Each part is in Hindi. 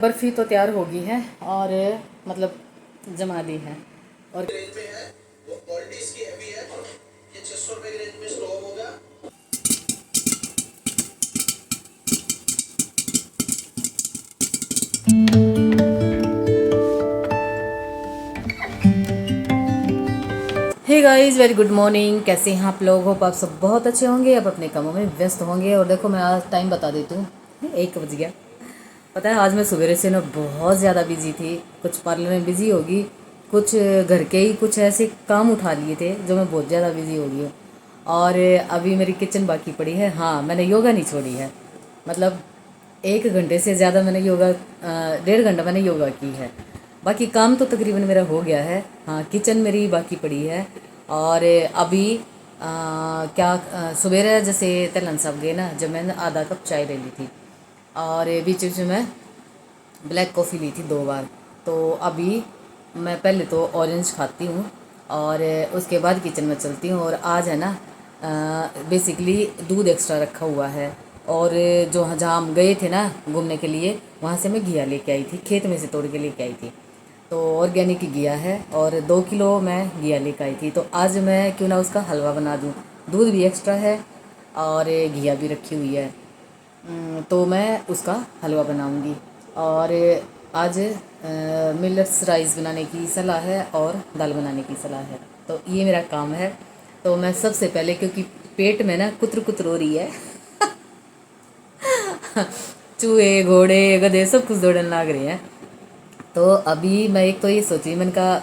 बर्फ़ी तो तैयार हो गई है और मतलब जमा दी है। और रेंज में है, वो क्वालिटी इसकी हैवी है। ये 600 रुपए की रेंज में स्टोव होगा। Hey guys, very good morning. कैसे हैं आप लोग? होप आप सब बहुत अच्छे होंगे, अब अपने कामों में व्यस्त होंगे। और देखो मैं आज टाइम बता देती हूँ, 1 बज गया। पता है आज मैं सवेरे से ना बहुत ज़्यादा बिजी थी। कुछ पार्लर में बिजी होगी, कुछ घर के ही कुछ ऐसे काम उठा लिए थे जो मैं बहुत ज़्यादा बिजी हो गई हूँ। और अभी मेरी किचन बाकी पड़ी है। हाँ, मैंने योगा नहीं छोड़ी है। मतलब 1 घंटे से ज़्यादा मैंने योगा 1.5 घंटा मैंने योगा की है। बाकी काम तो तकरीबन मेरा हो गया है। हाँ, किचन मेरी बाकी पड़ी है। और अभी क्या सवेरे जैसे तलन साहब गए ना, जब मैंने आधा कप चाय ले ली थी और बीच बीच में मैं ब्लैक कॉफ़ी ली थी 2 बार। तो अभी मैं पहले तो ऑरेंज खाती हूँ और उसके बाद किचन में चलती हूँ। और आज है ना बेसिकली दूध एक्स्ट्रा रखा हुआ है। और जो जहाँ हम गए थे ना घूमने के लिए, वहाँ से मैं घिया लेके आई थी, खेत में से तोड़ के लेके आई थी। तो ऑर्गेनिक घिया है और 2 किलो मैं घिया लेके आई थी। तो आज मैं क्यों ना उसका हलवा बना दूँ। दूध भी एक्स्ट्रा है और घिया भी रखी हुई है। तो मैं उसका हलवा बनाऊंगी। और आज मिलेट्स राइस बनाने की सलाह है और दाल बनाने की सलाह है। तो ये मेरा काम है। तो मैं सबसे पहले, क्योंकि पेट में ना कुतर कुतर हो रही है चूहे घोड़े गधे सब कुछ दौड़ने लग रहे हैं। तो अभी मैं एक तो ये सोची, मैंने कहा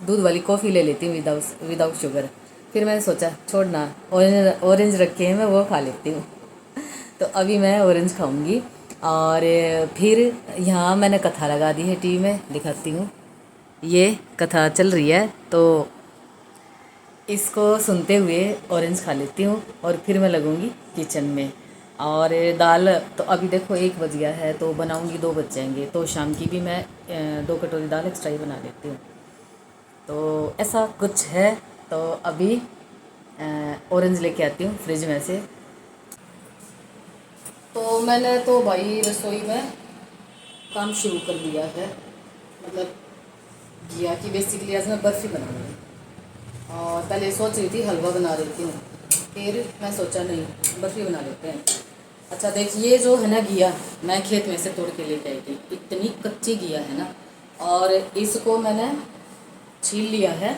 दूध वाली कॉफ़ी ले लेती हूँ विदाउट विदाउट शुगर। फिर मैंने सोचा छोड़ना, ऑरेंज ऑरेंज रखे हैं, मैं वो खा लेती हूँ। तो अभी मैं ऑरेंज खाऊंगी। और फिर यहाँ मैंने कथा लगा दी है, टीवी में दिखाती हूँ। ये कथा चल रही है तो इसको सुनते हुए ऑरेंज खा लेती हूँ और फिर मैं लगूंगी किचन में। और दाल तो अभी देखो 1 बज गया है, तो बनाऊंगी 2 बज जाएंगे। तो शाम की भी मैं 2 कटोरी दाल एक्स्ट्रा ही बना लेती हूँ। तो ऐसा कुछ है। तो अभी ऑरेंज लेके आती हूँ फ्रिज में से। तो मैंने तो भाई रसोई में काम शुरू कर दिया है। मतलब घिया की बेसिकली आज मैं बर्फ़ी बनाऊंगी। और पहले सोच रही थी हलवा बना लेती हूँ, फिर मैं सोचा नहीं, बर्फ़ी बना लेते हैं। अच्छा देखिए, ये जो है ना घिया, मैं खेत में से तोड़ के लेके आई थी। इतनी कच्ची घिया है ना। और इसको मैंने छील लिया है,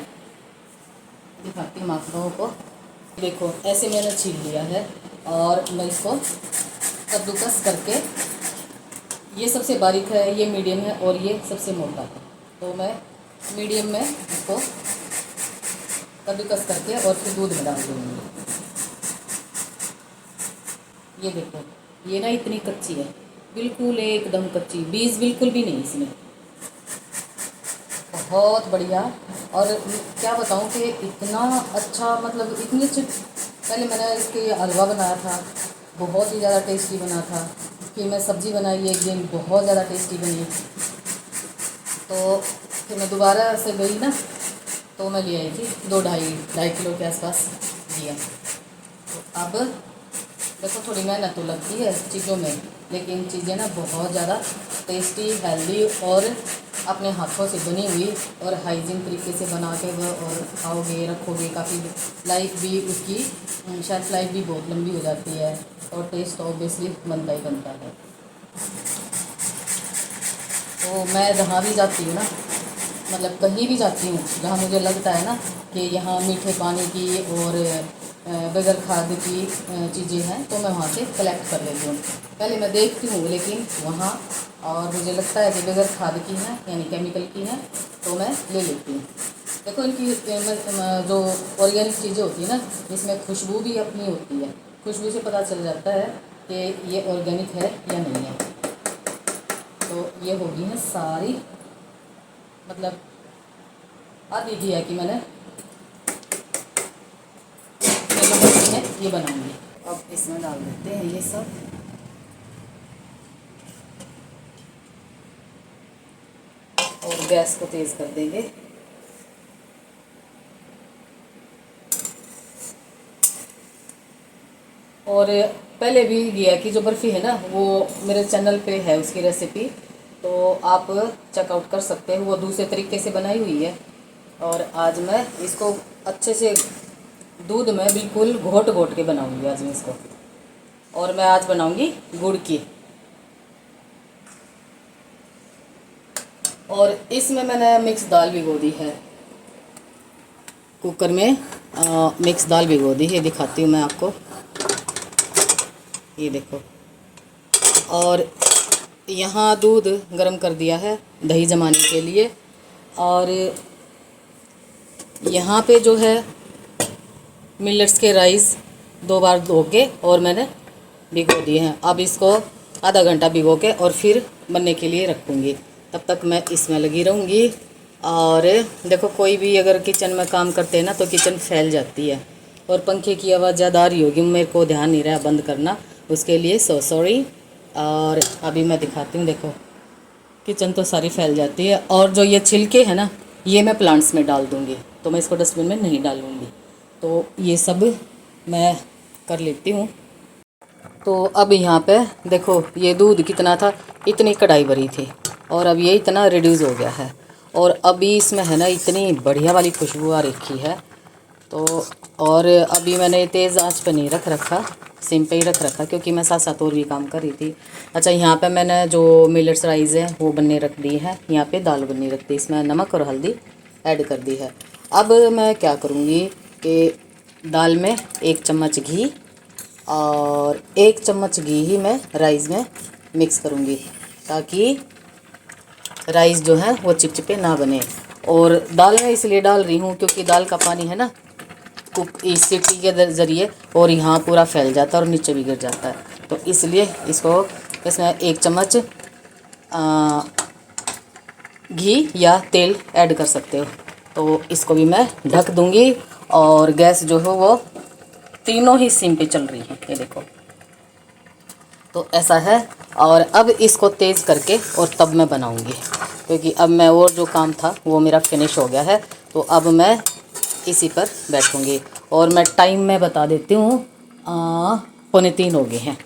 दिखाती हूँ आप लोगों को। देखो ऐसे मैंने छील लिया है और मैं इसको कद्दूकस करके, ये सबसे बारीक है, ये मीडियम है और ये सबसे मोटा है। तो मैं मीडियम में इसको कद्दूकस करके और फिर दूध में डाल दूँगी। ये देखो, ये ना इतनी कच्ची है, बिल्कुल एकदम कच्ची, बीज बिल्कुल भी नहीं इसमें। बहुत बढ़िया। और क्या बताऊँ कि इतना अच्छा, मतलब इतनी अच्छी। पहले मैंने इसके हलवा बनाया था, बहुत ही ज़्यादा टेस्टी बना था। फिर मैं सब्ज़ी बनाई एक दिन, बहुत ज़्यादा टेस्टी बनी। तो फिर मैं दोबारा से गई ना, तो मैं ले आई थी 2 ढाई किलो के आसपास दिया। तो अब देखो थोड़ी मेहनत तो लगती है चीज़ों में, लेकिन चीज़ें ना बहुत ज़्यादा टेस्टी, हेल्दी और अपने हाथों से बनी हुई और हाइजीन तरीके से बना के और खाओगे रखोगे, काफ़ी लाइफ भी उसकी, शेल्फ लाइफ भी बहुत लंबी हो जाती है। और टेस्ट ऑब्वियसली बनता ही बनता है। तो मैं जहाँ भी जाती हूँ ना, मतलब कहीं भी जाती हूँ जहाँ मुझे लगता है ना कि यहाँ मीठे पानी की और बगैर खाद की चीज़ें हैं, तो मैं वहाँ से कलेक्ट कर लेती हूँ। पहले मैं देखती हूँ लेकिन वहाँ, और मुझे लगता है कि बगैर खाद की है यानी केमिकल की है, तो मैं ले लेती हूँ। देखो इनकी जो ऑर्गेनिक चीज़ें होती है ना, इसमें खुशबू भी अपनी होती है। खुशबू से पता चल जाता है कि ये ऑर्गेनिक है या नहीं है। तो ये होगी है सारी, मतलब आधी घी है कि मैंने ये बनाऊंगी। अब इसमें डाल देते हैं ये सब और गैस को तेज़ कर देंगे। और पहले भी घिया की जो बर्फ़ी है ना वो मेरे चैनल पे है उसकी रेसिपी, तो आप चेकआउट कर सकते हैं, वो दूसरे तरीके से बनाई हुई है। और आज मैं इसको अच्छे से दूध में बिल्कुल घोट घोट के बनाऊंगी आज मैं इसको। और मैं आज बनाऊंगी गुड़ की। और इसमें मैंने मिक्स दाल भिगो दी है, कुकर में मिक्स दाल भिगो दी है, दिखाती हूँ मैं आपको, ये देखो। और यहाँ दूध गरम कर दिया है दही जमाने के लिए। और यहाँ पे जो है मिलेट्स के राइस 2 बार धो के और मैंने भिगो दिए हैं। अब इसको आधा घंटा भिगो के और फिर बनने के लिए रखूँगी, तब तक मैं इसमें लगी रहूँगी। और देखो कोई भी अगर किचन में काम करते हैं ना तो किचन फैल जाती है। और पंखे की आवाज़ ज़्यादा आ रही होगी, मेरे को ध्यान नहीं रहा बंद करना, उसके लिए सॉरी। और अभी मैं दिखाती हूँ, देखो किचन तो सारी फैल जाती है। और जो ये छिलके हैं ना ये मैं प्लांट्स में डाल दूँगी, तो मैं इसको डस्टबिन में नहीं डालूँगी। तो ये सब मैं कर लेती हूँ। तो अब यहाँ पे देखो ये दूध कितना था, इतनी कढ़ाई भरी थी और अब ये इतना रिड्यूस हो गया है। और अभी इसमें है ना इतनी बढ़िया वाली खुशबू आ रखी है। तो और अभी मैंने तेज़ आंच पे नहीं रखा, सिम पे ही रखा, क्योंकि मैं साथ साथ और भी काम कर रही थी। अच्छा, यहाँ पे मैंने जो मिलेट्स राइस है वो बनने रख दी है, यहाँ पे दाल बनने रख दी, इसमें नमक और हल्दी ऐड कर दी है। अब मैं क्या करूँगी कि दाल में 1 चम्मच घी और 1 चम्मच घी ही मैं राइस में मिक्स करूँगी, ताकि राइस जो है वो चिपचिपे ना बने। और दाल में इसलिए डाल रही हूँ क्योंकि दाल का पानी है ना इस सीटी के ज़रिए और यहाँ पूरा फैल जाता है और नीचे भी गिर जाता है, तो इसलिए इसमें 1 चम्मच घी या तेल ऐड कर सकते हो। तो इसको भी मैं ढक दूँगी और गैस जो है वो तीनों ही सिम पे चल रही है, ये देखो। तो ऐसा है। और अब इसको तेज़ करके और तब मैं बनाऊंगी, क्योंकि अब मैं और जो काम था वो मेरा फिनिश हो गया है। तो अब मैं इसी पर बैठूंगी। और मैं टाइम में बता देती हूँ, 2:45 हो गए हैं।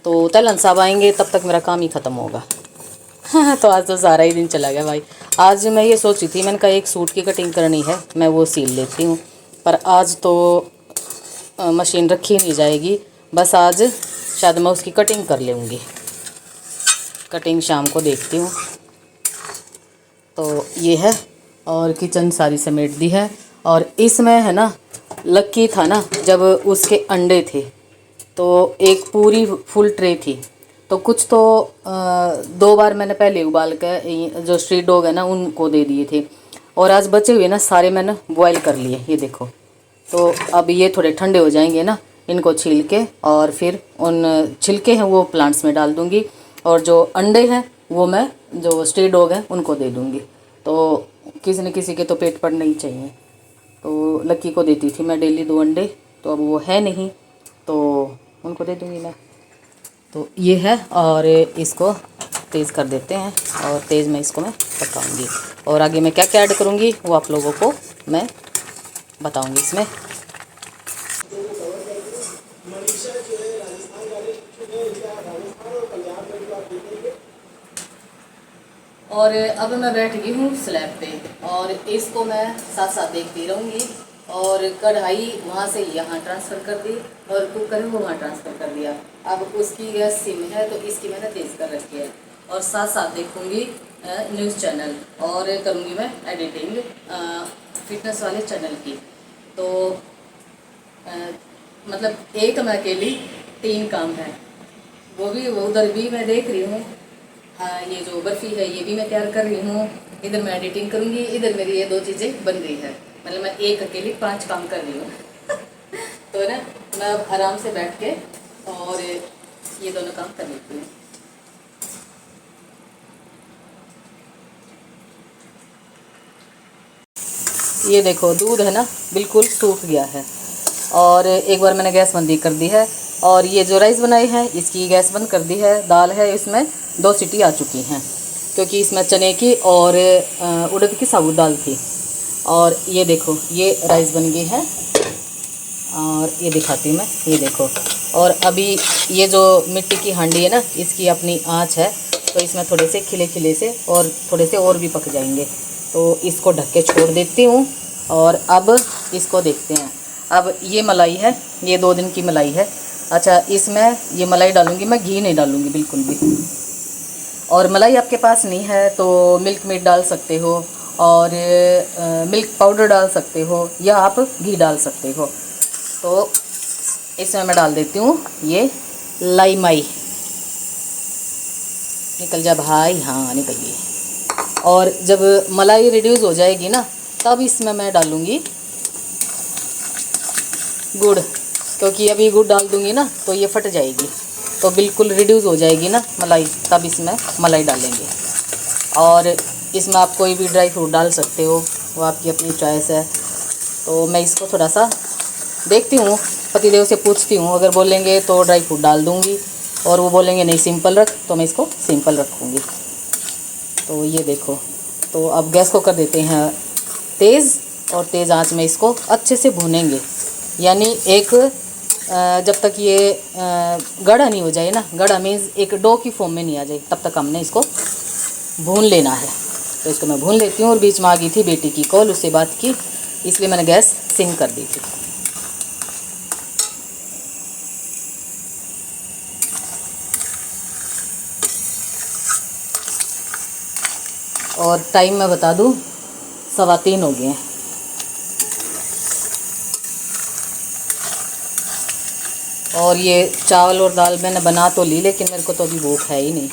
तो तलन साहब आएंगे तब तक मेरा काम ही ख़त्म होगा। तो आज तो सारा ही दिन चला गया भाई। आज मैं ये सोची थी, मैंने कहा एक सूट की कटिंग करनी है, मैं वो सील लेती हूँ, पर आज तो मशीन रखी नहीं जाएगी। बस आज शायद मैं उसकी कटिंग कर लूँगी, कटिंग शाम को देखती हूँ। तो ये है। और किचन सारी समेट दी है। और इसमें है ना लक्की था ना, जब उसके अंडे थे तो एक पूरी फुल ट्रे थी, तो कुछ तो 2 बार मैंने पहले उबाल के जो स्ट्रीट डॉग है ना उनको दे दिए थे। और आज बचे हुए ना सारे मैंने बॉयल कर लिए, ये देखो। तो अब ये थोड़े ठंडे हो जाएंगे ना, इनको छील के और फिर उन छिलके हैं वो प्लांट्स में डाल दूँगी। और जो अंडे हैं वो मैं जो स्ट्री डॉग हैं उनको दे दूँगी। तो किसी न किसी के तो पेट पड़ना ही चाहिए। तो लक्की को देती थी मैं डेली 2 अंडे, तो अब वो है नहीं तो उनको दे दूँगी मैं। तो ये है। और इसको तेज़ कर देते हैं और तेज़ में इसको मैं पकाऊंगी। और आगे मैं क्या क्या ऐड करूँगी वो आप लोगों को मैं बताऊँगी इसमें। और अब मैं बैठ गई हूँ स्लैब पे और इसको मैं साथ साथ देखती रहूँगी। और कढ़ाई वहाँ से यहाँ ट्रांसफ़र कर दी और कुकर को वहाँ ट्रांसफ़र कर दिया। अब उसकी गैस सिम है तो इसकी मैंने तेज़ कर रखी है। और साथ साथ देखूँगी न्यूज़ चैनल और करूँगी मैं एडिटिंग फिटनेस वाले चैनल की। तो मतलब एक मैं अकेली 3 काम है, वो भी उधर भी मैं देख रही हूँ। हाँ, ये जो बर्फ़ी है ये भी मैं तैयार कर रही हूँ, इधर मैं एडिटिंग करूँगी, इधर मेरी ये 2 चीज़ें बन रही है। मतलब मैं एक अकेली 5 काम कर रही हूँ। तो ना मैं अब आराम से बैठ के और ये दोनों काम कर लेती हूँ। ये देखो दूध है ना बिल्कुल सूख गया है। और एक बार मैंने गैस बंदी कर दी है। और ये जो राइस बनाई है इसकी गैस बंद कर दी है। दाल है इसमें 2 सीटी आ चुकी हैं, क्योंकि इसमें चने की और उड़द की साबुत दाल थी। और ये देखो ये राइस बन गई है। और ये दिखाती हूँ मैं, ये देखो और अभी ये जो मिट्टी की हांडी है ना, इसकी अपनी आँच है, तो इसमें थोड़े से खिले खिले से और थोड़े से और भी पक जाएंगे। तो इसको ढक के छोड़ देती हूँ। और अब इसको देखते हैं। अब ये मलाई है, ये 2 दिन की मलाई है। अच्छा, इसमें ये मलाई डालूँगी मैं, घी नहीं डालूँगी बिल्कुल भी। और मलाई आपके पास नहीं है तो मिल्क मेड डाल सकते हो, और मिल्क पाउडर डाल सकते हो, या आप घी डाल सकते हो। तो इसमें मैं डाल देती हूँ ये लाई माई। निकल जा भाई, हाँ निकल गई। और जब मलाई रिड्यूस हो जाएगी ना, तब इसमें मैं डालूँगी गुड़, क्योंकि अभी गुड़ डाल दूँगी ना तो ये फट जाएगी। तो बिल्कुल रिड्यूस हो जाएगी ना मलाई, तब इसमें मलाई डालेंगे। और इसमें आप कोई भी ड्राई फ्रूट डाल सकते हो, वो आपकी अपनी चॉइस है। तो मैं इसको थोड़ा सा देखती हूँ, पतिदेव से पूछती हूँ, अगर बोलेंगे तो ड्राई फ्रूट डाल दूँगी, और वो बोलेंगे नहीं सिंपल रख, तो मैं इसको सिंपल रखूँगी। तो ये देखो, तो अब गैस को कर देते हैं तेज़, और तेज़ आंच में इसको अच्छे से भूनेंगे। यानी एक जब तक ये गाढ़ा नहीं हो जाए ना, गाढ़ा मीन्स एक डो की फॉर्म में नहीं आ जाए, तब तक हमने इसको भून लेना है। तो इसको मैं भून लेती हूँ। और बीच में आ गई थी बेटी की कॉल, उससे बात की, इसलिए मैंने गैस सिम कर दी थी। और टाइम मैं बता दूँ, 3:15 हो गए हैं। और ये चावल और दाल मैंने बना तो ली, लेकिन मेरे को तो अभी भूख है ही नहीं।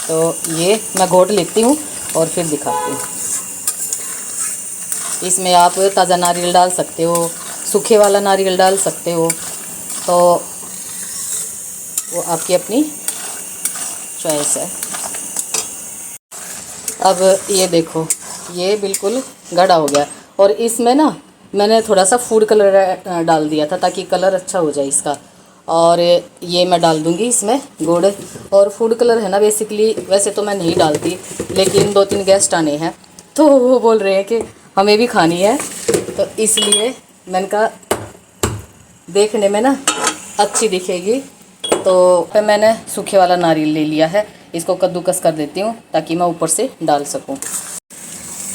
तो ये मैं घोट लेती हूँ और फिर दिखाती हूँ। इसमें आप ताज़ा नारियल डाल सकते हो, सूखे वाला नारियल डाल सकते हो, तो वो आपकी अपनी चॉइस है। अब ये देखो, ये बिल्कुल गाढ़ा हो गया। और इसमें ना मैंने थोड़ा सा फूड कलर डाल दिया था, ताकि कलर अच्छा हो जाए इसका। और ये मैं डाल दूँगी इसमें गुड़। और फूड कलर है ना, बेसिकली वैसे तो मैं नहीं डालती, लेकिन 2-3 गेस्ट आने हैं, तो वो बोल रहे हैं कि हमें भी खानी है, तो इसलिए मैंने कहा देखने में ना अच्छी दिखेगी। तो फिर मैंने सूखे वाला नारियल ले लिया है, इसको कद्दूकस कर देती हूँ ताकि मैं ऊपर से डाल सकूँ।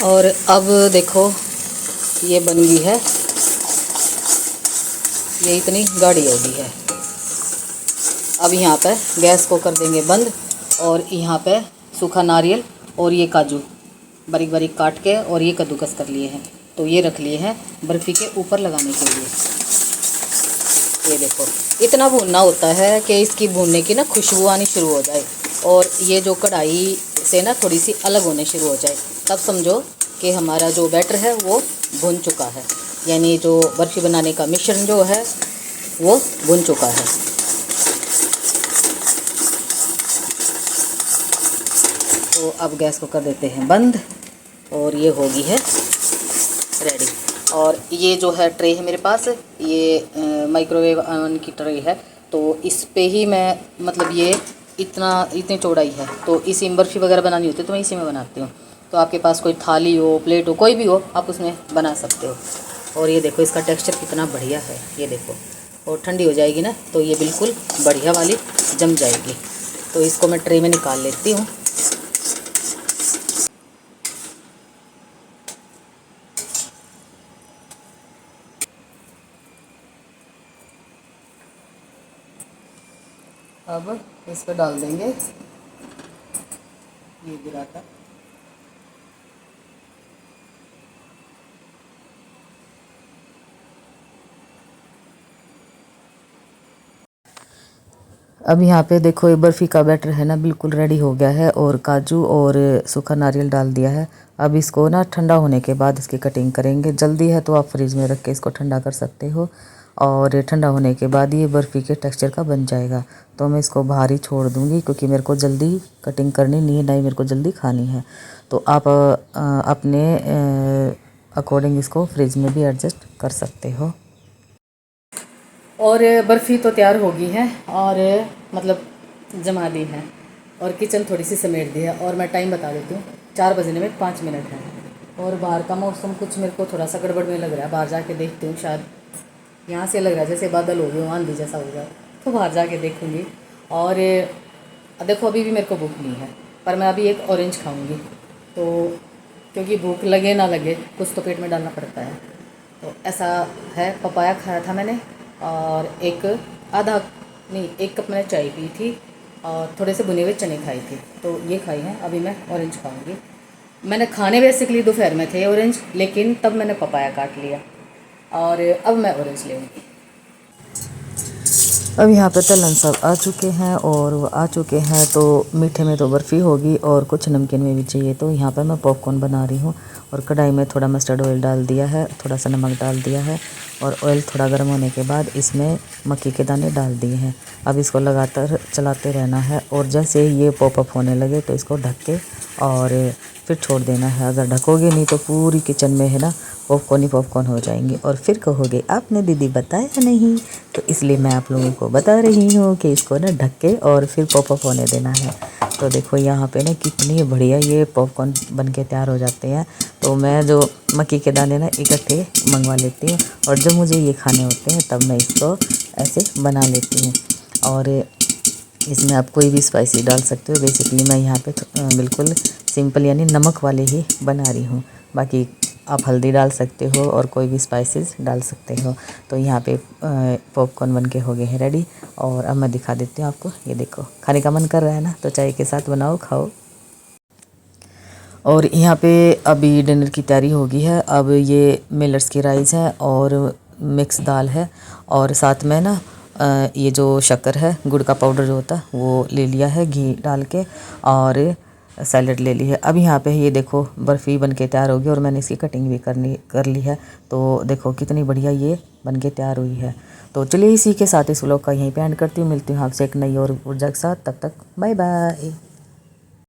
और अब देखो ये बन गई है, ये इतनी गाढ़ी हो गई है। अब यहाँ पे गैस को कर देंगे बंद, और यहाँ पे सूखा नारियल और ये काजू बारीक बारीक काट के और ये कद्दूकस कर लिए हैं, तो ये रख लिए हैं बर्फ़ी के ऊपर लगाने के लिए। ये देखो, इतना भूनना होता है कि इसकी भूनने की ना खुशबू आनी शुरू हो जाए, और ये जो कढ़ाई से ना थोड़ी सी अलग होने शुरू हो जाए, तब समझो कि हमारा जो बैटर है वो भुन चुका है। यानी जो बर्फ़ी बनाने का मिश्रण जो है वो भुन चुका है। तो अब गैस को कर देते हैं बंद, और ये होगी है रेडी। और ये जो है ट्रे है मेरे पास, ये माइक्रोवेव ओवन की ट्रे है, तो इस पे ही मैं मतलब ये इतनी चौड़ाई है, तो इसी में बर्फ़ी वगैरह बनानी होती है तो मैं इसी में बनाती हूँ। तो आपके पास कोई थाली हो, प्लेट हो, कोई भी हो, आप उसमें बना सकते हो। और ये देखो इसका टेक्सचर कितना बढ़िया है, ये देखो। और ठंडी हो जाएगी ना तो ये बिल्कुल बढ़िया वाली जम जाएगी। तो इसको मैं ट्रे में निकाल लेती हूँ। अब इस पर डाल देंगे ये बुराटा। अब यहाँ पे देखो ये बर्फ़ी का बैटर है ना बिल्कुल रेडी हो गया है, और काजू और सूखा नारियल डाल दिया है। अब इसको ना ठंडा होने के बाद इसकी कटिंग करेंगे। जल्दी है तो आप फ्रिज में रख के इसको ठंडा कर सकते हो, और ठंडा होने के बाद ये बर्फ़ी के टेक्सचर का बन जाएगा। तो मैं इसको बाहर ही छोड़ दूँगी, क्योंकि मेरे को जल्दी कटिंग करनी नहीं है, नहीं मेरे को जल्दी खानी है। तो आप अपने अकॉर्डिंग इसको फ्रिज में भी एडजस्ट कर सकते हो। और बर्फ़ी तो तैयार हो गई है, और मतलब जमा ली है, और किचन थोड़ी सी समेट दी है। और मैं टाइम बता देती हूँ, 4 बजने में 5 मिनट है। और बाहर का मौसम कुछ मेरे को थोड़ा सा गड़बड़ में लग रहा है। बाहर जाके देखती हूँ, शायद यहाँ से लग रहा है जैसे बादल हो गए, आंधी जैसा हो जाए, तो बाहर जाके देखूँगी। और देखो अभी भी मेरे को भूख नहीं है, पर मैं अभी एक ऑरेंज खाऊँगी, तो क्योंकि भूख लगे ना लगे कुछ तो पेट में डालना पड़ता है। तो ऐसा है। पपाया खाया था मैंने, और एक कप मैंने चाय पी थी, और थोड़े से भुने हुए चने खाए थे, तो ये खाई हैं। अभी मैं ऑरेंज खाऊंगी। मैंने खाने बेसिकली दोपहर में थे ऑरेंज, लेकिन तब मैंने पपाया काट लिया, और अब मैं ऑरेंज लेंगी। अब यहाँ पे तलन सब आ चुके हैं, और वो आ चुके हैं तो मीठे में तो बर्फ़ी होगी और कुछ नमकीन में भी चाहिए। तो यहाँ पे मैं पॉपकॉर्न बना रही हूँ, और कढ़ाई में थोड़ा मस्टर्ड ऑयल डाल दिया है, थोड़ा सा नमक डाल दिया है, और ऑयल थोड़ा गर्म होने के बाद इसमें मक्की के दाने डाल दिए हैं। अब इसको लगातार चलाते रहना है, और जैसे ये पॉपअप होने लगे तो इसको ढक के और फिर छोड़ देना है। अगर ढकोगे नहीं तो पूरी किचन में है ना पॉपकॉर्न ही पॉपकॉर्न हो जाएंगे, और फिर कहोगे आपने दीदी बताया नहीं। तो इसलिए मैं आप लोगों को बता रही हूँ कि इसको ना ढक के और फिर पॉपअप होने देना है। तो देखो यहाँ पे ना कितनी बढ़िया ये पॉपकॉर्न बन के तैयार हो जाते हैं। तो मैं जो मक्की के दाने ना इकट्ठे मंगवा लेती हूँ, और जब मुझे ये खाने होते हैं तब मैं इसको ऐसे बना लेती हूँ। और इसमें आप कोई भी स्पाइसी डाल सकते हो। बेसिकली मैं यहाँ पे बिल्कुल सिंपल यानी नमक वाले ही बना रही हूँ। बाकी आप हल्दी डाल सकते हो और कोई भी स्पाइसेस डाल सकते हो। तो यहाँ पे पॉपकॉर्न बन के हो गए हैं रेडी, और अब मैं दिखा देती हूँ आपको। ये देखो, खाने का मन कर रहा है ना, तो चाय के साथ बनाओ खाओ। और यहाँ पे अभी डिनर की तैयारी हो गई है। अब ये मिलट्स की राइस है और मिक्स दाल है, और साथ में ना ये जो शक्कर है, गुड़ का पाउडर जो होता है वो ले लिया है घी डाल के, और सैलड ले ली है। अब यहाँ पे ये देखो बर्फ़ी बन के तैयार होगी, और मैंने इसकी कटिंग भी कर ली है। तो देखो कितनी बढ़िया ये बन के तैयार हुई है। तो चलिए इसी के साथ इस व्लॉग का यहीं पे एंड करती हूँ। मिलती हूँ आपसे एक नई और ऊर्जा के साथ। तब तक बाय बाय।